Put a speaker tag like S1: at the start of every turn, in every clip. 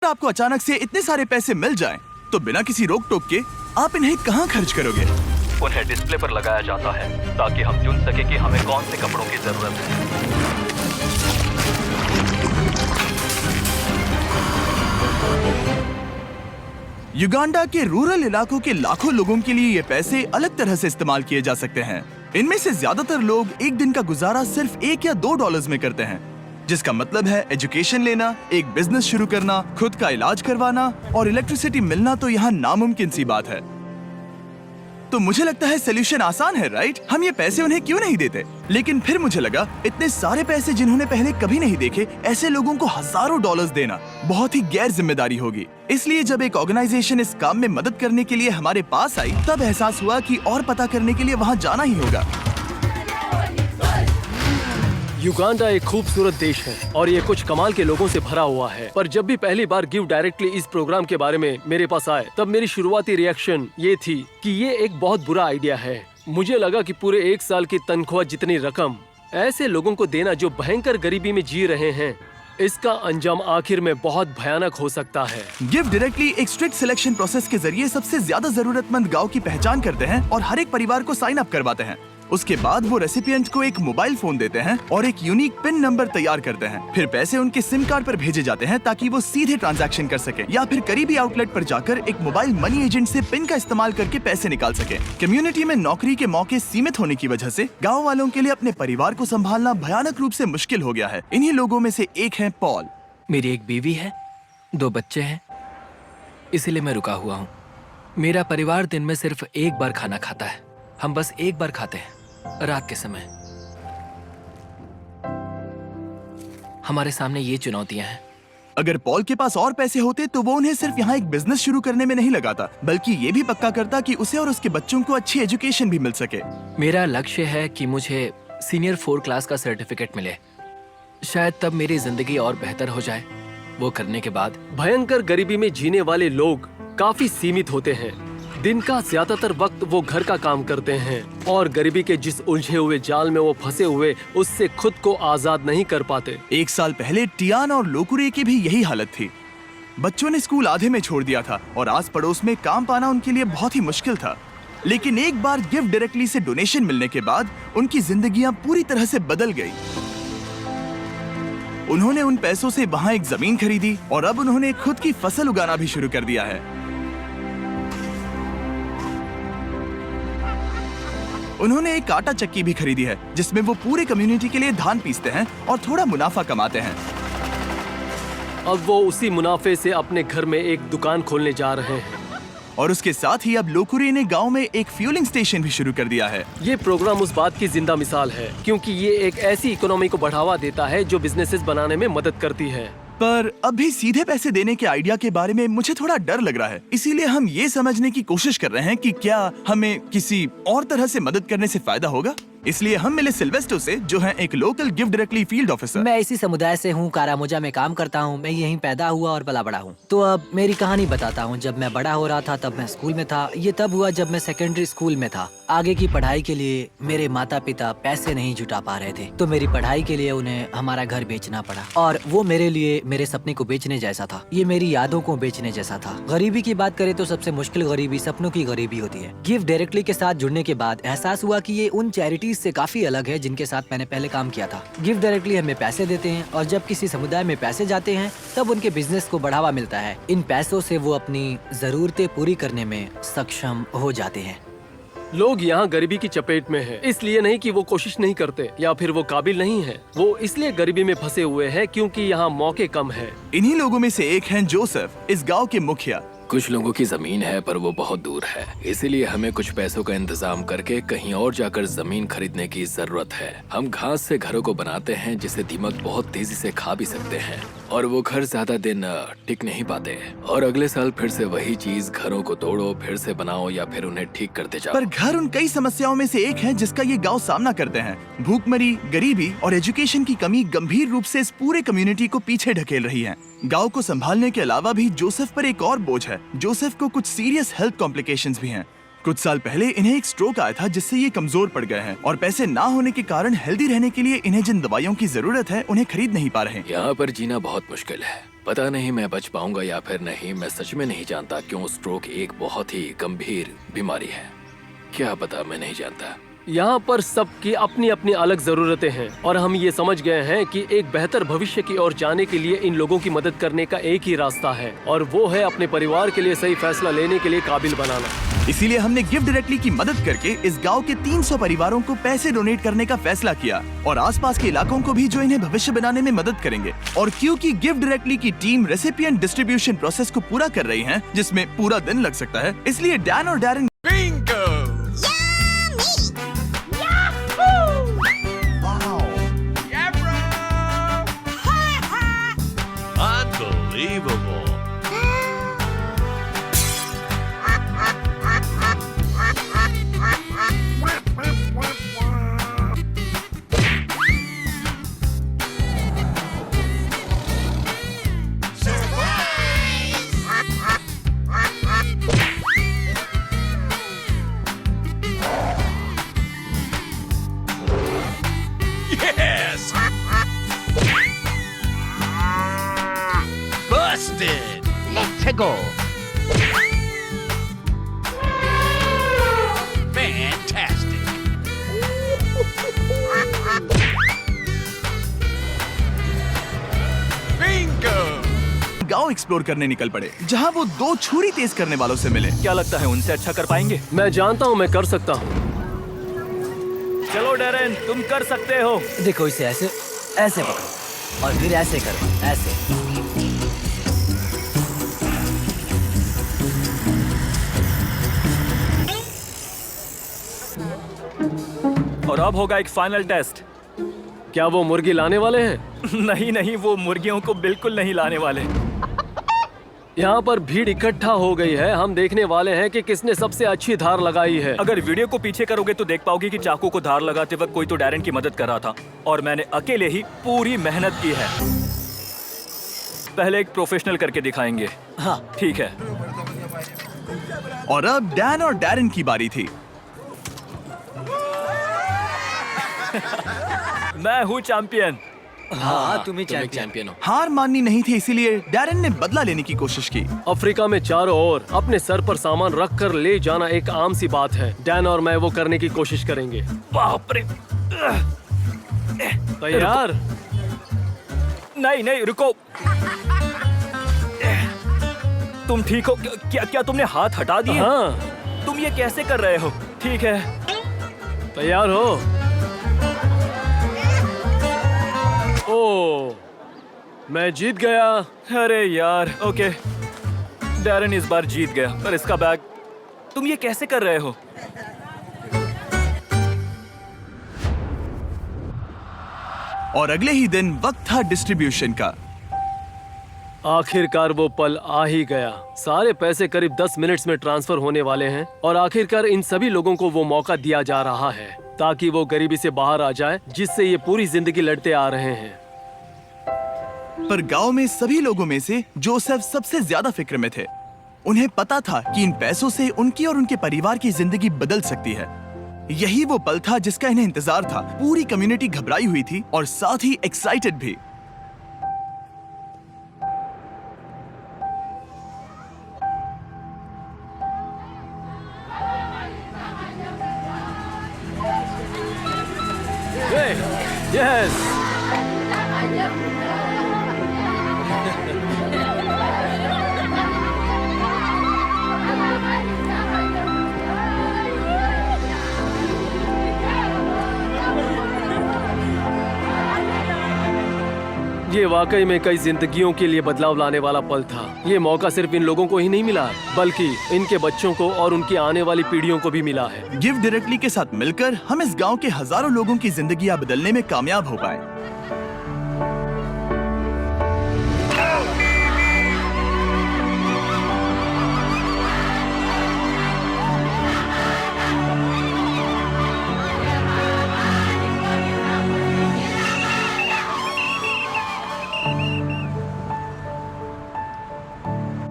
S1: आपको अचानक से इतने सारे पैसे मिल जाएं, तो बिना किसी रोक टोक के आप इन्हें कहाँ खर्च करोगे?
S2: उन्हें डिस्प्ले पर लगाया जाता है ताकि हम चुन सके कि हमें कौन से कपड़ों की जरूरत है।
S1: युगांडा के रूरल इलाकों के लाखों लोगों के लिए ये पैसे अलग तरह से इस्तेमाल किए जा सकते हैं। इनमें से ज्यादातर लोग एक दिन का गुजारा सिर्फ $1 या $2 में करते हैं, जिसका मतलब है एजुकेशन लेना, एक बिजनेस शुरू करना, खुद का इलाज करवाना और इलेक्ट्रिसिटी मिलना तो यहाँ नामुमकिन सी बात है। तो मुझे लगता है सोल्यूशन आसान है, राइट? हम ये पैसे उन्हें क्यों नहीं देते? लेकिन फिर मुझे लगा इतने सारे पैसे जिन्होंने पहले कभी नहीं देखे, ऐसे लोगों को हजारों डॉलर्स देना बहुत ही गैर जिम्मेदारी होगी। इसलिए जब एक ऑर्गेनाइजेशन इस काम में मदद करने के लिए हमारे पास आई, तब एहसास हुआ कि और पता करने के लिए वहाँ जाना ही होगा।
S3: युगांडा एक खूबसूरत देश है और ये कुछ कमाल के लोगों से भरा हुआ है। पर जब भी पहली बार गिव डायरेक्टली इस प्रोग्राम के बारे में मेरे पास आए, तब मेरी शुरुआती रिएक्शन ये थी कि ये एक बहुत बुरा आइडिया है। मुझे लगा कि पूरे 1 साल की तनख्वाह जितनी रकम ऐसे लोगों को देना जो भयंकर गरीबी में जी रहे हैं, इसका अंजाम आखिर में बहुत भयानक हो सकता है।
S1: गिव डायरेक्टली एक स्ट्रिक्ट सिलेक्शन प्रोसेस के जरिए सबसे ज्यादा जरूरतमंद गांव की पहचान करते हैं और हर एक परिवार को साइन अप करवाते हैं। उसके बाद वो रेसिपिएंट को एक मोबाइल फोन देते हैं और एक यूनिक पिन नंबर तैयार करते हैं। फिर पैसे उनके सिम कार्ड पर भेजे जाते हैं ताकि वो सीधे ट्रांजैक्शन कर सके या फिर करीबी आउटलेट पर जाकर एक मोबाइल मनी एजेंट से पिन का इस्तेमाल करके पैसे निकाल सके। कम्युनिटी में नौकरी के मौके सीमित होने की वजह से गाँव वालों के लिए अपने परिवार को संभालना भयानक रूप से मुश्किल हो गया है। इन्हीं लोगों में से एक है पॉल।
S4: मेरी एक बीवी है, 2 बच्चे हैं, इसीलिए मैं रुका हुआ हूँ। मेरा परिवार दिन में सिर्फ 1 बार खाना खाता है। हम बस 1 बार खाते हैं, रात के समय। हमारे सामने ये चुनौतियां हैं।
S1: अगर पॉल के पास और पैसे होते तो वो उन्हें सिर्फ यहाँ एक बिजनेस शुरू करने में नहीं लगाता, बल्कि ये भी पक्का करता कि उसे और उसके बच्चों को अच्छी एजुकेशन भी मिल सके।
S4: मेरा लक्ष्य है कि मुझे सीनियर 4 क्लास का सर्टिफिकेट मिले। शायद तब मेरी जिंदगी और बेहतर हो जाए। वो करने के बाद
S3: भयंकर गरीबी में जीने वाले लोग काफी सीमित होते हैं। दिन का ज्यादातर वक्त वो घर का काम करते हैं और गरीबी के जिस उलझे हुए जाल में वो फंसे हुए, उससे खुद को आजाद नहीं कर पाते।
S1: 1 साल पहले टियान और लोकुरे की भी यही हालत थी। बच्चों ने स्कूल आधे में छोड़ दिया था और आस पड़ोस में काम पाना उनके लिए बहुत ही मुश्किल था। लेकिन एक बार गिव डायरेक्टली से डोनेशन मिलने के बाद उनकी जिंदगियां पूरी तरह से बदल गई। उन्होंने उन पैसों से वहां एक जमीन खरीदी और अब उन्होंने खुद की फसल उगाना भी शुरू कर दिया है। उन्होंने एक आटा चक्की भी खरीदी है जिसमें वो पूरे कम्युनिटी के लिए धान पीसते हैं और थोड़ा मुनाफा कमाते हैं।
S3: अब वो उसी मुनाफे से अपने घर में एक दुकान खोलने जा रहे हैं।
S1: और उसके साथ ही अब लोकुरे ने गांव में एक फ्यूलिंग स्टेशन भी शुरू कर दिया है।
S3: ये प्रोग्राम उस बात की जिंदा मिसाल है, क्योंकि ये एक ऐसी इकोनॉमी को बढ़ावा देता है जो बिजनेसेस बनाने में मदद करती है।
S1: पर अभी सीधे पैसे देने के आइडिया के बारे में मुझे थोड़ा डर लग रहा है। इसीलिए हम ये समझने की कोशिश कर रहे हैं कि क्या हमें किसी और तरह से मदद करने से फायदा होगा। इसलिए हम मिले सिल्वेस्टो से, जो है एक local give directly field officer.
S5: मैं इसी समुदाय से हूँ, कारामोजा में काम करता हूँ। मैं यहीं पैदा हुआ और पला बड़ा हूँ। तो अब मेरी कहानी बताता हूँ। जब मैं बड़ा हो रहा था तब मैं स्कूल में था। ये तब हुआ जब मैं सेकेंडरी स्कूल में था। आगे की पढ़ाई के लिए मेरे माता पिता पैसे नहीं जुटा पा रहे थे, तो मेरी पढ़ाई के लिए उन्हें हमारा घर बेचना पड़ा। और वो मेरे लिए मेरे सपने को बेचने जैसा था। ये मेरी यादों को बेचने जैसा था। गरीबी की बात करें तो सबसे मुश्किल गरीबी सपनों की गरीबी होती है। गिव डायरेक्टली के साथ जुड़ने के बाद एहसास हुआ कि ये उन चैरिटीज से काफी अलग है जिनके साथ मैंने पहले काम किया था। गिव डायरेक्टली हमें पैसे देते हैं और जब किसी समुदाय में पैसे जाते हैं तब उनके बिजनेस को बढ़ावा मिलता है। इन पैसों से वो अपनी जरूरतें पूरी करने में सक्षम हो जाते हैं।
S3: लोग यहाँ गरीबी की चपेट में हैं, इसलिए नहीं कि वो कोशिश नहीं करते या फिर वो काबिल नहीं है। वो इसलिए गरीबी में फंसे हुए हैं क्योंकि यहाँ मौके कम है।
S1: इन्हीं लोगों में से एक हैं जोसेफ, इस गांव के मुखिया।
S4: कुछ लोगों की जमीन है पर वो बहुत दूर है, इसीलिए हमें कुछ पैसों का इंतजाम करके कहीं और जाकर जमीन खरीदने की जरूरत है। हम घास से घरों को बनाते हैं जिसे दीमक बहुत तेजी से खा भी सकते हैं और वो घर ज्यादा दिन टिक नहीं पाते। और अगले साल फिर से वही चीज, घरों को तोड़ो, फिर से बनाओ या फिर उन्हें ठीक करते जाओ।
S1: पर घर उन कई समस्याओं में से एक है जिसका ये गांव सामना करते हैं। भूखमरी, गरीबी और एजुकेशन की कमी गंभीर रूप से इस पूरे कम्युनिटी को पीछे ढकेल रही है। गांव को संभालने के अलावा भी जोसेफ पर एक और बोझ है। जोसेफ को कुछ सीरियस हेल्थ कॉम्प्लिकेशंस भी हैं। कुछ साल पहले इन्हें एक स्ट्रोक आया था जिससे ये कमजोर पड़ गए हैं और पैसे ना होने के कारण हेल्दी रहने के लिए इन्हें जिन दवाइयों की जरूरत है उन्हें खरीद नहीं पा रहे।
S4: यहाँ पर जीना बहुत मुश्किल है। पता नहीं मैं बच पाऊंगा या फिर नहीं। मैं सच में नहीं जानता क्यों स्ट्रोक एक बहुत ही गंभीर बीमारी है। क्या पता, मैं नहीं जानता।
S3: यहाँ पर सबकी अपनी अपनी अलग जरूरतें हैं और हम ये समझ गए हैं कि एक बेहतर भविष्य की ओर जाने के लिए इन लोगों की मदद करने का एक ही रास्ता है, और वो है अपने परिवार के लिए सही फैसला लेने के लिए काबिल बनाना।
S1: इसीलिए हमने गिव डायरेक्टली की मदद करके इस गांव के 300 परिवारों को पैसे डोनेट करने का फैसला किया, और आसपास के इलाकों को भी जो इन्हें भविष्य बनाने में मदद करेंगे। और क्योंकि गिव डायरेक्टली की टीम रेसिपिएंट डिस्ट्रीब्यूशन प्रोसेस को पूरा कर रही है, जिसमें पूरा दिन लग सकता है, इसलिए डैन और Darren
S6: Unbelievable. Yes! Busted!
S7: Let's go.
S6: Fantastic! Bingo!
S1: गांव एक्सप्लोर करने निकल पड़े, जहां वो 2 छुरी तेज करने वालों से मिले।
S2: क्या लगता है उनसे अच्छा कर पाएंगे?
S3: मैं जानता हूँ मैं कर सकता हूँ।
S2: चलो डैरेन, तुम कर सकते हो।
S5: देखो इसे ऐसे ऐसे पकड़ो और फिर ऐसे करो, ऐसे।
S2: और अब होगा एक फाइनल टेस्ट।
S3: क्या वो मुर्गी लाने वाले हैं?
S2: नहीं नहीं, वो मुर्गियों को बिल्कुल नहीं लाने वाले।
S3: यहाँ पर भीड़ इकट्ठा हो गई है। हम देखने वाले हैं कि किसने सबसे अच्छी धार लगाई है।
S2: अगर वीडियो को पीछे करोगे तो देख पाओगे कि चाकू को धार लगाते वक्त कोई तो डैरेन की मदद कर रहा था, और मैंने अकेले ही पूरी मेहनत की है। पहले एक प्रोफेशनल करके दिखाएंगे।
S5: हाँ।
S2: ठीक है।
S1: और अब डैन और डैरेन की बारी थी।
S2: मैं हूँ चैंपियन।
S5: हाँ, तुम ही
S4: तुम एक
S5: चैंपियन।
S4: चैंपियन हो।
S1: हार माननी नहीं थी, इसीलिए डैरेन ने बदला लेने की कोशिश की।
S3: अफ्रीका में चारों ओर अपने सर पर सामान रख कर ले जाना एक आम सी बात है। डैन और मैं वो करने की कोशिश करेंगे।
S2: बाप रे।
S3: तैयार?
S2: नहीं नहीं, रुको। तुम ठीक हो? क्या तुमने हाथ हटा दिए?
S3: हाँ।
S2: तुम ये कैसे कर रहे हो? ठीक है।
S3: तैयार हो? ओ, मैं जीत गया।
S2: अरे यार, ओके। डैरेन इस बार जीत गया, पर इसका बैग। तुम ये कैसे कर रहे हो?
S1: और अगले ही दिन वक्त था डिस्ट्रीब्यूशन का।
S3: आखिरकार वो पल आ ही गया। सारे पैसे करीब 10 मिनट्स में ट्रांसफर होने वाले हैं, और आखिरकार इन सभी लोगों को वो मौका दिया जा रहा है ताकि वो गरीबी से बाहर आ जाए, जिससे ये पूरी जिंदगी लड़ते आ रहे हैं।
S1: पर गांव में सभी लोगों में से जोसेफ सबसे ज्यादा फिक्र में थे। उन्हें पता था कि इन पैसों से उनकी और उनके परिवार की जिंदगी बदल सकती है। यही वो पल था जिसका इन्हें इंतजार था। पूरी कम्युनिटी घबराई हुई थी और साथ ही एक्साइटेड भी।
S3: यस। ये वाकई में कई जिंदगियों के लिए बदलाव लाने वाला पल था। ये मौका सिर्फ इन लोगों को ही नहीं मिला, बल्कि इनके बच्चों को और उनकी आने वाली पीढ़ियों को भी मिला है।
S1: गिव डायरेक्टली के साथ मिलकर हम इस गांव के हजारों लोगों की जिंदगियां बदलने में कामयाब हो पाए।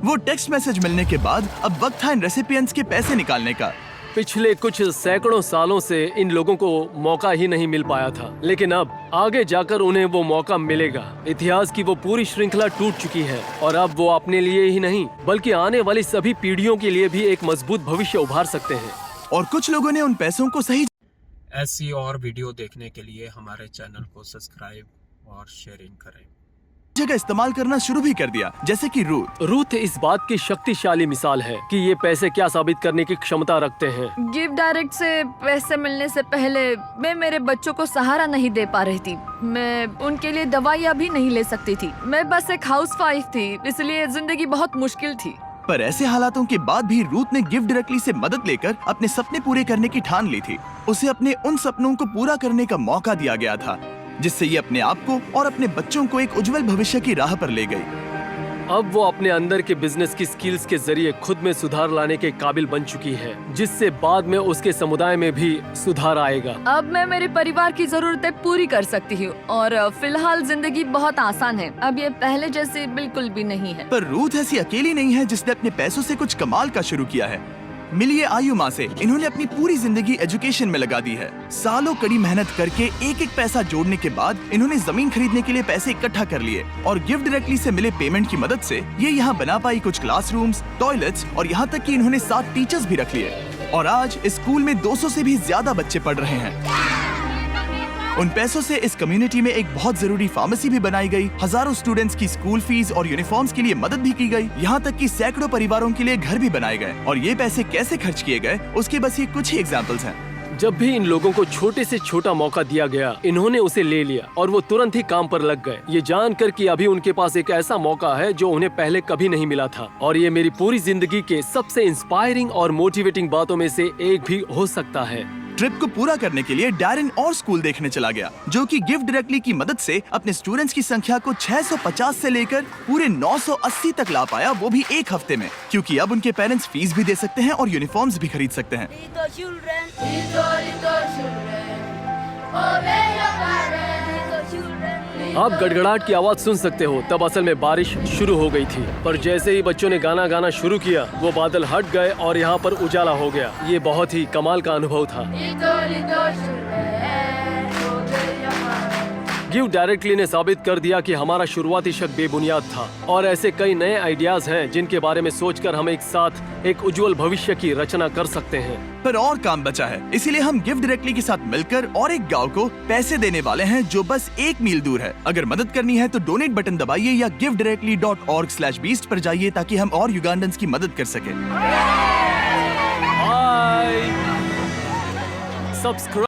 S1: वो टेक्स्ट मैसेज मिलने के बाद अब वक्त था इन रेसिपिएंट्स के पैसे निकालने का।
S3: पिछले कुछ सैकड़ों सालों से इन लोगों को मौका ही नहीं मिल पाया था, लेकिन अब आगे जाकर उन्हें वो मौका मिलेगा। इतिहास की वो पूरी श्रृंखला टूट चुकी है और अब वो अपने लिए ही नहीं बल्कि आने वाली सभी पीढ़ियों के लिए भी एक मजबूत भविष्य उभार सकते हैं।
S1: और कुछ लोगों ने उन पैसों को सही
S7: ऐसी और वीडियो देखने के लिए हमारे चैनल को सब्सक्राइब और शेयरिंग करें।
S1: जगह इस्तेमाल करना शुरू भी कर दिया, जैसे कि
S3: रूथ इस बात की शक्तिशाली मिसाल है कि ये पैसे क्या साबित करने की क्षमता रखते हैं।
S8: गिव डायरेक्ट से पैसे मिलने से पहले मैं मेरे बच्चों को सहारा नहीं दे पा रही थी। मैं उनके लिए दवाइयाँ भी नहीं ले सकती थी। मैं बस एक हाउसवाइफ थी, इसलिए जिंदगी बहुत मुश्किल थी।
S1: पर ऐसे हालातों के बाद भी रूथ ने गिव डायरेक्टली से मदद लेकर अपने सपने पूरे करने की ठान ली थी। उसे अपने उन सपनों को पूरा करने का मौका दिया गया था, जिससे ये अपने आप को और अपने बच्चों को एक उज्जवल भविष्य की राह पर ले गई।
S3: अब वो अपने अंदर के बिजनेस की स्किल्स के जरिए खुद में सुधार लाने के काबिल बन चुकी है, जिससे बाद में उसके समुदाय में भी सुधार आएगा।
S8: अब मैं मेरे परिवार की जरूरतें पूरी कर सकती हूँ और फिलहाल जिंदगी बहुत आसान है। अब ये पहले जैसे बिल्कुल भी नहीं है।
S1: पर रूथ ऐसी अकेली नहीं है जिसने अपने पैसों से कुछ कमाल का शुरू किया है। मिलिए आयु माँ से इन्होंने अपनी पूरी जिंदगी एजुकेशन में लगा दी है। सालों कड़ी मेहनत करके एक एक पैसा जोड़ने के बाद इन्होंने जमीन खरीदने के लिए पैसे इकट्ठा कर लिए और गिव डायरेक्टली से मिले पेमेंट की मदद से ये यहाँ बना पाई कुछ क्लासरूम्स, टॉयलेट्स और यहाँ तक कि इन्होंने 7 टीचर्स भी रख लिए और आज इस स्कूल में 200 से भी ज्यादा बच्चे पढ़ रहे हैं। उन पैसों से इस कम्युनिटी में एक बहुत जरूरी फार्मेसी भी बनाई गई, हजारों स्टूडेंट्स की स्कूल फीस और यूनिफॉर्म्स के लिए मदद भी की गई, यहाँ तक कि सैकड़ों परिवारों के लिए घर भी बनाए गए। और ये पैसे कैसे खर्च किए गए उसके बस ये कुछ ही एग्जाम्पल्स हैं।
S3: जब भी इन लोगों को छोटे से छोटा मौका दिया गया, इन्होंने उसे ले लिया और वो तुरंत ही काम पर लग गए, ये जानकर कि अभी उनके पास एक ऐसा मौका है जो उन्हें पहले कभी नहीं मिला था। और ये मेरी पूरी जिंदगी के सबसे इंस्पायरिंग और मोटिवेटिंग बातों में से एक भी हो सकता है।
S1: ट्रिप को पूरा करने के लिए डैरेन और स्कूल देखने चला गया, जो कि गिव डायरेक्टली की मदद से अपने स्टूडेंट्स की संख्या को 650 से लेकर पूरे 980 तक ला पाया, वो भी एक हफ्ते में, क्योंकि अब उनके पेरेंट्स फीस भी दे सकते हैं और यूनिफॉर्म्स भी खरीद सकते हैं।
S3: आप गड़गड़ाहट की आवाज सुन सकते हो, तब असल में बारिश शुरू हो गई थी। पर जैसे ही बच्चों ने गाना गाना शुरू किया, वो बादल हट गए और यहाँ पर उजाला हो गया। ये बहुत ही कमाल का अनुभव था। गिव डायरेक्टली ने साबित कर दिया कि हमारा शुरुआती शक बेबुनियाद था और ऐसे कई नए आइडियाज हैं जिनके बारे में सोचकर हम एक साथ एक उज्जवल भविष्य की रचना कर सकते हैं।
S1: पर और काम बचा है, इसीलिए हम गिव डायरेक्टली के साथ मिलकर और एक गांव को पैसे देने वाले हैं जो बस 1 मील दूर है। अगर मदद करनी है तो डोनेट बटन दबाइए या givedirectly.org/beast पर जाइए ताकि हम और युगांडन्स की मदद कर सके।
S3: सब्सक्राइब